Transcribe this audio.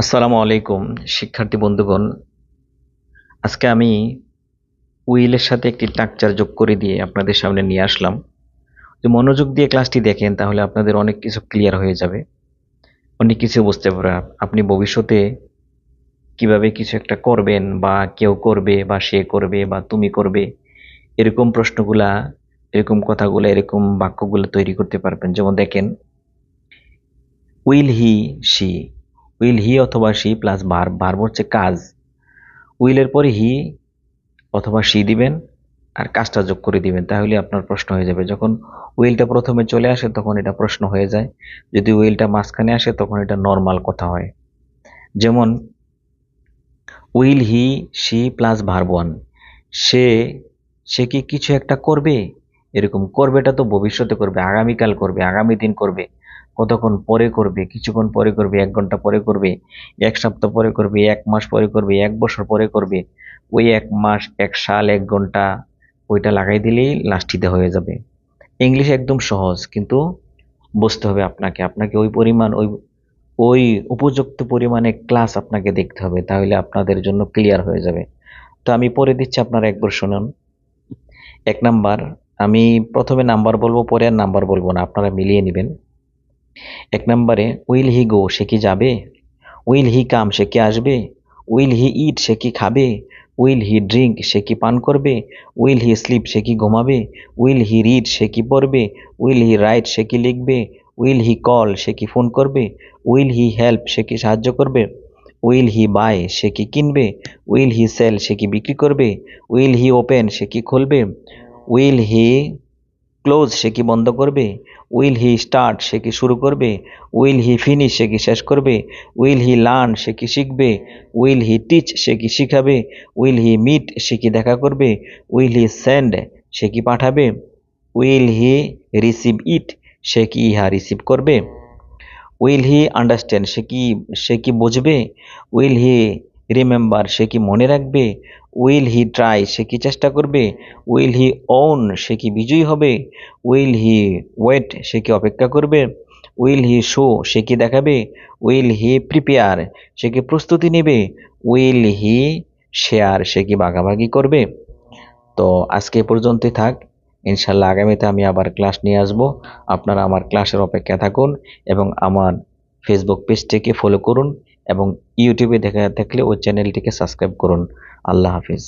আসসালামু আলাইকুম শিক্ষার্থী বন্ধুগণ। আজকে আমি উইলের সাথে একটি স্ট্রাকচার যোগ করে দিয়ে আপনাদের সামনে নিয়ে আসলাম। যে মনোযোগ দিয়ে ক্লাসটি দেখেন তাহলে আপনাদের অনেক কিছু ক্লিয়ার হয়ে যাবে, অনেক কিছু বুঝতে পারবেন। আপনি ভবিষ্যতে কিভাবে কিছু একটা করবেন বা কেউ করবে বা সে করবে বা তুমি করবে, এরকম প্রশ্নগুলা, এরকম কথাগুলো, এরকম বাক্যগুলো তৈরি করতে পারবেন। যেমন দেখেন, will he C, will he অথবা সি প্লাস ভার্ব, ভার্ব হচ্ছে কাজ। উইলের পরে হি অথবা সি দিবেন আর কাজটা যোগ করে দিবেন, তাহলে আপনার প্রশ্ন হয়ে যাবে। যখন উইলটা প্রথমে চলে আসে তখন এটা প্রশ্ন হয়ে যায়, যদি উইলটা মাঝখানে আসে তখন এটা নর্মাল কথা হয়। যেমন will he see plus verb one, সে সে কি কিছু একটা করবে, এরকম করবেটা তো ভবিষ্যতে করবে, আগামীকাল করবে, আগামী দিন করবে, কতক্ষণ পরে করবে, কিছুক্ষণ পরে করবে, 1 ঘন্টা পরে করবে, 1 সপ্তাহ পরে করবে, 1 মাস পরে করবে, 1 বছর পরে করবে। ওই 1 মাস, 1 সাল, 1 ঘন্টা ওইটা লাগাই দিলেই লাস্টিতে হয়ে যাবে। ইংলিশ একদম সহজ, কিন্তু বুঝতে হবে আপনাকে, আপনাকে ওই পরিমাণ, ওই ওই উপযুক্ত পরিমাণে ক্লাস আপনাকে দেখতে হবে, তাহলে আপনাদের জন্য ক্লিয়ার হয়ে যাবে। তো আমি পড়ে দিচ্ছি, আপনারা একবার শুনুন। 1 নাম্বার, আমি প্রথমে নাম্বার বলবো, পরে আর নাম্বার বলবো না, আপনারা মিলিয়ে নেবেন। 1 নম্বরে, উইল হি গো, সে কি যাবে? উইল হি কাম, সে কি আসবে? উইল হি ইট, সে কি খাবে? উইল হি ড্রিঙ্ক, সে কি পান করবে? উইল হি স্লিপ, সে কি ঘুমাবে? উইল হি রিড, সে কি পড়বে? উইল হি রাইট, সে কি লিখবে? উইল হি কল, সে কি ফোন করবে? উইল হি হেল্প, সে কি সাহায্য করবে? উইল হি বাই, সে কি কিনবে? উইল হি সেল, সে কি বিক্রি করবে? উইল হি ওপেন, সে কি খুলবে? উইল হি ক্লোজ, সে কি বন্ধ করবে? উইল হি স্টার্ট, সে কি শুরু করবে? উইল হি ফিনিশ, সে কি শেষ করবে? উইল হি লার্ন, সে কি শিখবে? উইল হি টিচ, সে কি শিখাবে? উইল হি মিট, সে কি দেখা করবে? উইল হি সেন্ড, সে কি পাঠাবে? উইল হি রিসিভ ইট, সে কি ইহা রিসিভ করবে? উইল হি আন্ডারস্ট্যান্ড, সে কি বুঝবে? উইল হি রিমেম্বার, সে কি মনে রাখবে? উইল হি ট্রাই, সে কি চেষ্টা করবে? উইল হি ওন, সে কি বিজয়ী হবে? উইল হি ওয়েট, সে কি অপেক্ষা করবে? উইল হি শো, সে কি দেখাবে? উইল হি প্রিপেয়ার, সে কি প্রস্তুতি নেবে? উইল হি শেয়ার, সে কি ভাগাভাগি করবে? তো আজকে এ পর্যন্তই থাক। ইনশাল্লাহ আগামীতে আমি আবার ক্লাস নিয়ে আসব। আপনারা আমার ক্লাসের অপেক্ষায় থাকুন এবং আমার ফেসবুক পেজটিকে ফলো করুন এবং ইউটিউবে দেখা থাকলে ওই চ্যানেলটিকে সাবস্ক্রাইব করুন। আল্লাহ হাফিজ।